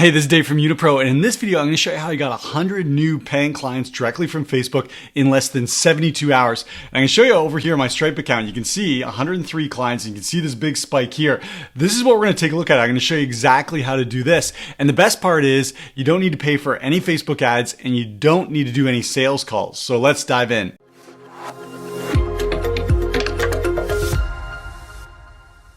Hey, this is Dave from Unipro, and in this video, I'm going to show you how I got 100 new paying clients directly from Facebook in less than 72 hours. And I'm going to show you over here on my Stripe account. You can see 103 clients, and you can see this big spike here. This is what we're going to take a look at. I'm going to show you exactly how to do this. And the best part is you don't need to pay for any Facebook ads, and you don't need to do any sales calls. So let's dive in.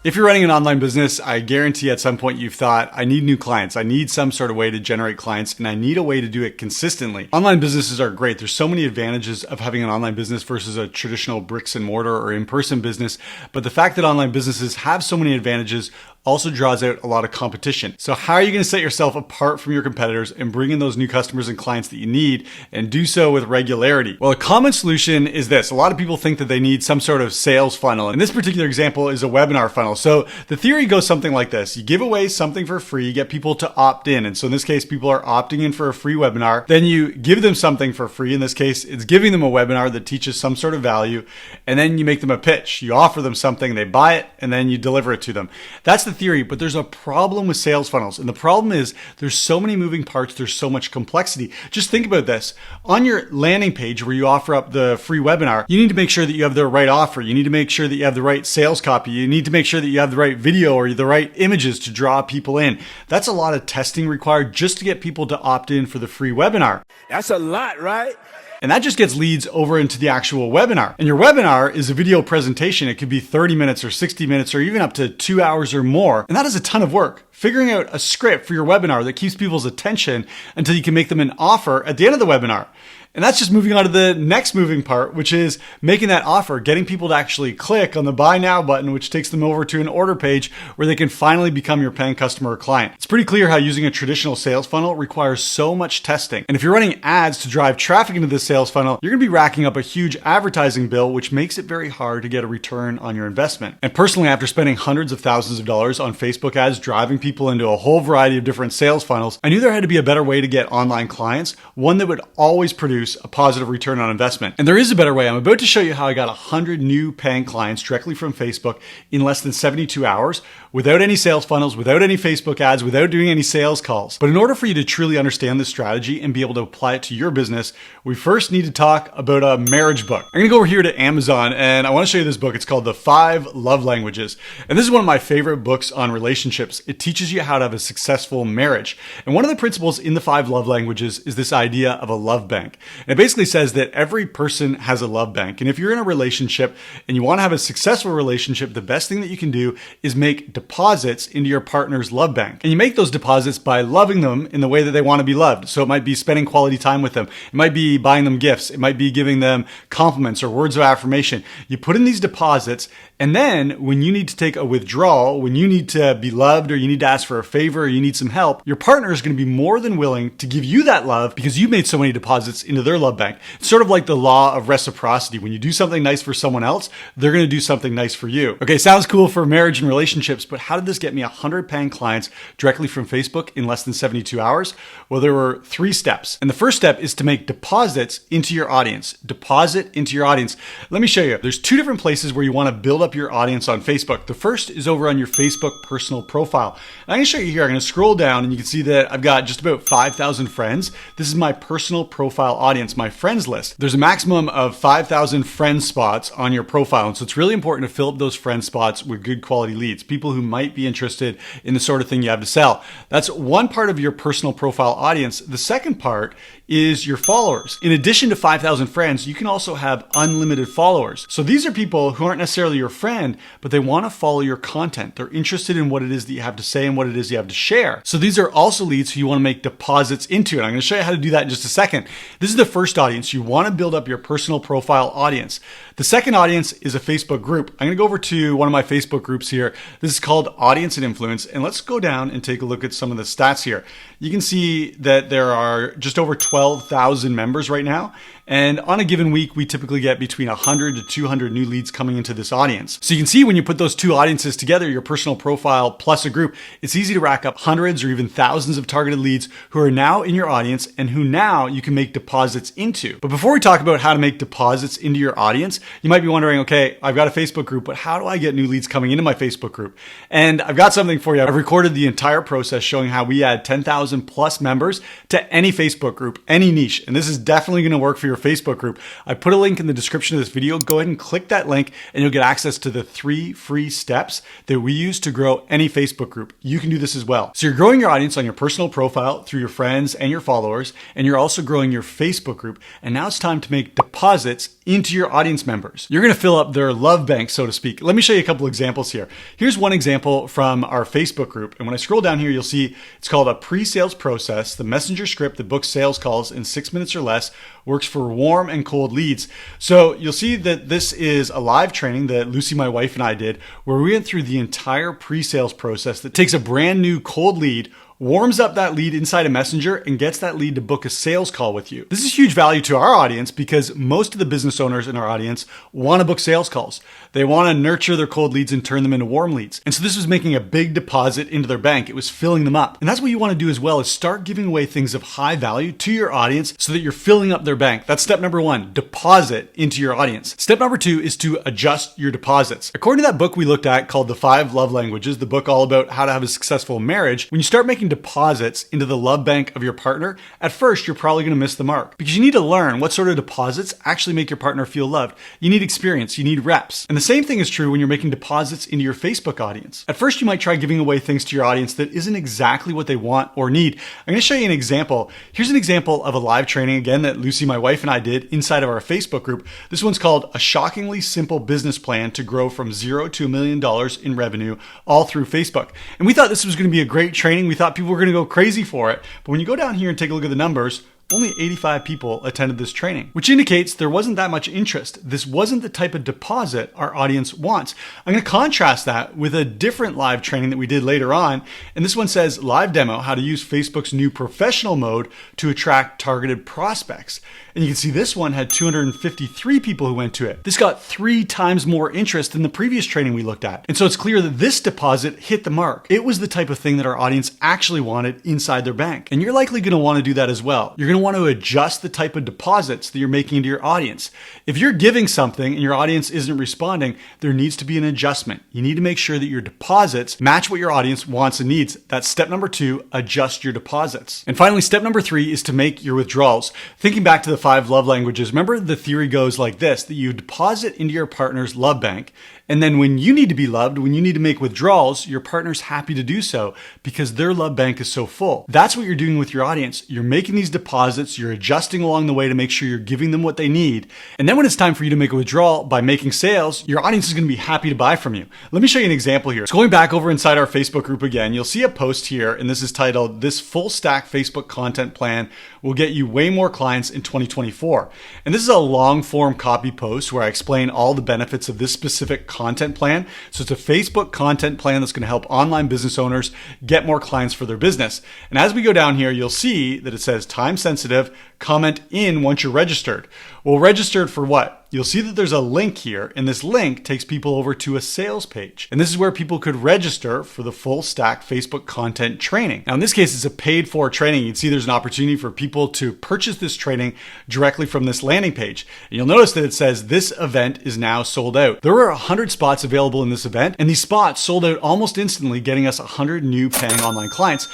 If you're running an online business, I guarantee at some point you've thought, I need new clients. I need some sort of way to generate clients, and I need a way to do it consistently. Online businesses are great. There's so many advantages of having an online business versus a traditional bricks and mortar or in-person business. But the fact that online businesses have so many advantages also draws out a lot of competition. So how are you going to set yourself apart from your competitors and bring in those new customers and clients that you need and do so with regularity? Well, a common solution is this. A lot of people think that they need some sort of sales funnel. And this particular example is a webinar funnel. So the theory goes something like this. You give away something for free, you get people to opt in. And so in this case, people are opting in for a free webinar. Then you give them something for free. In this case, it's giving them a webinar that teaches some sort of value. And then you make them a pitch. You offer them something, they buy it, and then you deliver it to them. That's the theory, but there's a problem with sales funnels. And the problem is there's so many moving parts, there's so much complexity. Just think about this. On your landing page where you offer up the free webinar, you need to make sure that you have the right offer. You need to make sure that you have the right sales copy. You need to make sure that you have the right video or the right images to draw people in. That's a lot of testing required just to get people to opt in for the free webinar. That's a lot, right? And that just gets leads over into the actual webinar. And your webinar is a video presentation. It could be 30 minutes or 60 minutes or even up to 2 hours or more. And that is a ton of work. Figuring out a script for your webinar that keeps people's attention until you can make them an offer at the end of the webinar. And that's just moving on to the next moving part, which is making that offer, getting people to actually click on the buy now button, which takes them over to an order page where they can finally become your paying customer or client. It's pretty clear how using a traditional sales funnel requires so much testing. And if you're running ads to drive traffic into this sales funnel, you're going to be racking up a huge advertising bill, which makes it very hard to get a return on your investment. And personally, after spending hundreds of thousands of dollars on Facebook ads, driving people into a whole variety of different sales funnels, I knew there had to be a better way to get online clients, one that would always produce a positive return on investment. And there is a better way. I'm about to show you how I got 100 new paying clients directly from Facebook in less than 72 hours without any sales funnels, without any Facebook ads, without doing any sales calls. But in order for you to truly understand this strategy and be able to apply it to your business, we first need to talk about a marriage book. I'm going to go over here to Amazon and I want to show you this book. It's called The 5 Love Languages. And this is one of my favorite books on relationships. It teaches you how to have a successful marriage. And one of the principles in The 5 Love Languages is this idea of a love bank. And it basically says that every person has a love bank. And if you're in a relationship and you want to have a successful relationship, the best thing that you can do is make deposits into your partner's love bank. And you make those deposits by loving them in the way that they want to be loved. So it might be spending quality time with them. It might be buying them gifts. It might be giving them compliments or words of affirmation. You put in these deposits, and then when you need to take a withdrawal, when you need to be loved or you need to ask for a favor or you need some help, your partner is going to be more than willing to give you that love because you've made so many deposits into their love bank. It's sort of like the law of reciprocity. When you do something nice for someone else, they're going to do something nice for you. Okay, sounds cool for marriage and relationships, but how did this get me 100 paying clients directly from Facebook in less than 72 hours? Well, there were 3 steps. And the first step is to make deposits into your audience. Deposit into your audience. Let me show you. There's 2 different places where you want to build up your audience on Facebook. The first is over on your Facebook personal profile. And I'm going to show you here. I'm going to scroll down and you can see that I've got just about 5,000 friends. This is my personal profile audience, my friends list. There's a maximum of 5,000 friend spots on your profile. And so it's really important to fill up those friend spots with good quality leads, people who might be interested in the sort of thing you have to sell. That's one part of your personal profile audience. The second part is your followers. In addition to 5,000 friends, you can also have unlimited followers. So these are people who aren't necessarily your friend, but they want to follow your content. They're interested in what it is that you have to say and what it is you have to share. So these are also leads who you want to make deposits into. And I'm going to show you how to do that in just a second. This is the first audience. You want to build up your personal profile audience. The second audience is a Facebook group. I'm going to go over to one of my Facebook groups here. This is called Audience and Influence. And let's go down and take a look at some of the stats here. You can see that there are just over 12,000 members right now. And on a given week, we typically get between 100 to 200 new leads coming into this audience. So you can see when you put those 2 audiences together, your personal profile plus a group, it's easy to rack up hundreds or even thousands of targeted leads who are now in your audience and who now you can make deposits into. But before we talk about how to make deposits into your audience, You might be wondering, okay, I've got a Facebook group, but how do I get new leads coming into my Facebook group? And I've got something for you. I've recorded the entire process showing how we add 10,000 plus members to any Facebook group, any niche. And this is definitely going to work for your Facebook group. I put a link in the description of this video. Go ahead and click that link and you'll get access to the 3 free steps that we use to grow any Facebook group. You can do this as well. So you're growing your audience on your personal profile through your friends and your followers, and you're also growing your Facebook group. And now it's time to make deposits into your audience members. You're going to fill up their love bank, so to speak. Let me show you a couple examples here. Here's one example from our Facebook group. And when I scroll down here, you'll see it's called a pre-sales process, the messenger script that books sales calls in 6 minutes or less, works for warm and cold leads. So you'll see that this is a live training that Lucy, my wife, and I did, where we went through the entire pre-sales process that takes a brand new cold lead, warms up that lead inside a messenger, and gets that lead to book a sales call with you. This is huge value to our audience because most of the business owners in our audience want to book sales calls. They want to nurture their cold leads and turn them into warm leads. And so this was making a big deposit into their bank. It was filling them up. And that's what you want to do as well, is start giving away things of high value to your audience so that you're filling up their bank. That's step number 1, deposit into your audience. Step number 2 is to adjust your deposits. According to that book we looked at called The 5 Love Languages, the book all about how to have a successful marriage, when you start making deposits into the love bank of your partner, at first you're probably going to miss the mark because you need to learn what sort of deposits actually make your partner feel loved. You need experience, you need reps. And the same thing is true when you're making deposits into your Facebook audience. At first you might try giving away things to your audience that isn't exactly what they want or need. I'm going to show you an example. Here's an example of a live training again that Lucy, my wife, and I did inside of our Facebook group. This one's called A Shockingly Simple Business Plan to Grow from $0 to $1 million in Revenue, all through Facebook. And we thought this was going to be a great training. We thought people were going to go crazy for it. But when you go down here and take a look at the numbers, only 85 people attended this training, which indicates there wasn't that much interest. This wasn't the type of deposit our audience wants. I'm going to contrast that with a different live training that we did later on. And this one says live demo, how to use Facebook's new professional mode to attract targeted prospects. And you can see this one had 253 people who went to it. This got 3 times more interest than the previous training we looked at. And so it's clear that this deposit hit the mark. It was the type of thing that our audience actually wanted inside their bank. And you're likely going to want to do that as well. You're going to want to adjust the type of deposits that you're making into your audience. If you're giving something and your audience isn't responding, there needs to be an adjustment. You need to make sure that your deposits match what your audience wants and needs. That's step number 2, adjust your deposits. And finally, step number 3 is to make your withdrawals. Thinking back to the 5 love languages, remember the theory goes like this, that you deposit into your partner's love bank, and then when you need to be loved, when you need to make withdrawals, your partner's happy to do so because their love bank is so full. That's what you're doing with your audience. You're making these deposits, you're adjusting along the way to make sure you're giving them what they need. And then when it's time for you to make a withdrawal by making sales, your audience is going to be happy to buy from you. Let me show you an example here. So going back over inside our Facebook group again, you'll see a post here, and this is titled, "This Full Stack Facebook Content Plan Will Get You Way More Clients in 2024. And this is a long form copy post where I explain all the benefits of this specific content plan. So it's a Facebook content plan that's going to help online business owners get more clients for their business. And as we go down here, you'll see that it says time sensitive, comment in once you're registered. Well, registered for what? You'll see that there's a link here, and this link takes people over to a sales page. And this is where people could register for the full stack Facebook content training. Now, in this case, it's a paid for training. You'd see there's an opportunity for people to purchase this training directly from this landing page. And you'll notice that it says this event is now sold out. There were 100 spots available in this event, and these spots sold out almost instantly, getting us 100 new paying online clients.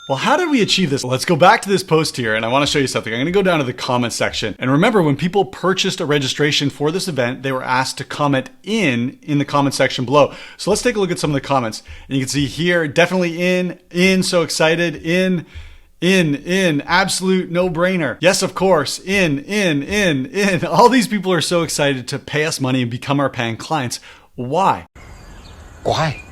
Well, how did we achieve this? Let's go back to this post here, and I want to show you something. I'm going to go down to the comment section. And remember, when people purchased a registration for this event, they were asked to comment in the comment section below. So let's take a look at some of the comments. And you can see here, definitely in, so excited, in, absolute no-brainer. Yes, of course, in. All these people are so excited to pay us money and become our paying clients. Why? Why?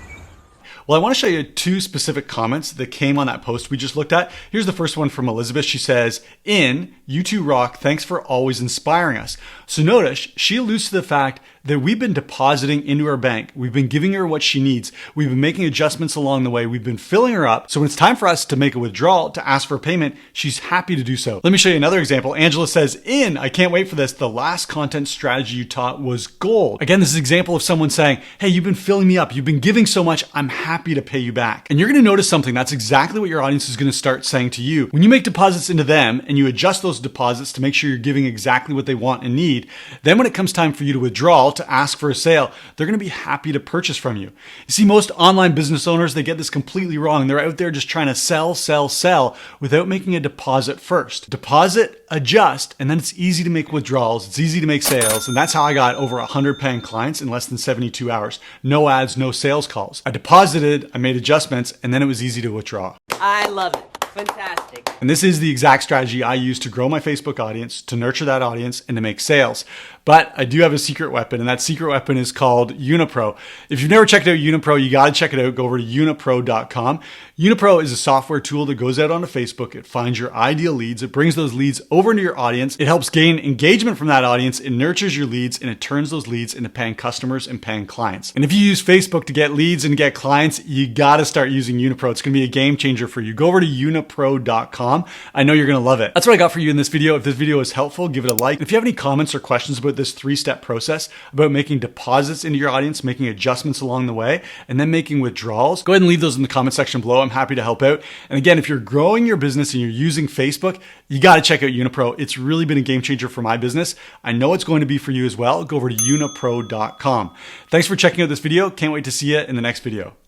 Well, I want to show you 2 specific comments that came on that post we just looked at. Here's the first one from Elizabeth. She says, "You two rock. Thanks for always inspiring us." So notice she alludes to the fact that we've been depositing into her bank. We've been giving her what she needs. We've been making adjustments along the way. We've been filling her up. So when it's time for us to make a withdrawal, to ask for payment, she's happy to do so. Let me show you another example. Angela says, I can't wait for this. The last content strategy you taught was gold. Again, this is an example of someone saying, hey, you've been filling me up. You've been giving so much. I'm happy to pay you back. And you're going to notice something. That's exactly what your audience is going to start saying to you. When you make deposits into them and you adjust those deposits to make sure you're giving exactly what they want and need, then when it comes time for you to withdraw, to ask for a sale, they're going to be happy to purchase from you. You see, most online business owners, they get this completely wrong. They're out there just trying to sell without making a deposit first. Deposit, adjust, and then it's easy to make withdrawals. It's easy to make sales. And that's how I got over 100 paying clients in less than 72 hours. No ads, no sales calls. I deposited, I made adjustments, and then it was easy to withdraw. I love it. Fantastic. And this is the exact strategy I use to grow my Facebook audience, to nurture that audience, and to make sales. But I do have a secret weapon, and that secret weapon is called Unipro. If you've never checked out Unipro, you got to check it out. Go over to unipro.com. Unipro is a software tool that goes out onto Facebook. It finds your ideal leads. It brings those leads over into your audience. It helps gain engagement from that audience. It nurtures your leads, and it turns those leads into paying customers and paying clients. And if you use Facebook to get leads and get clients, you got to start using Unipro. It's going to be a game changer for you. Go over to unipro.com. I know you're going to love it. That's what I got for you in this video. If this video was helpful, give it a like. If you have any comments or questions about this 3-step process, about making deposits into your audience, making adjustments along the way, and then making withdrawals, go ahead and leave those in the comment section below. I'm happy to help out. And again, if you're growing your business and you're using Facebook, you got to check out Unipro. It's really been a game changer for my business. I know it's going to be for you as well. Go over to unipro.com. Thanks for checking out this video. Can't wait to see you in the next video.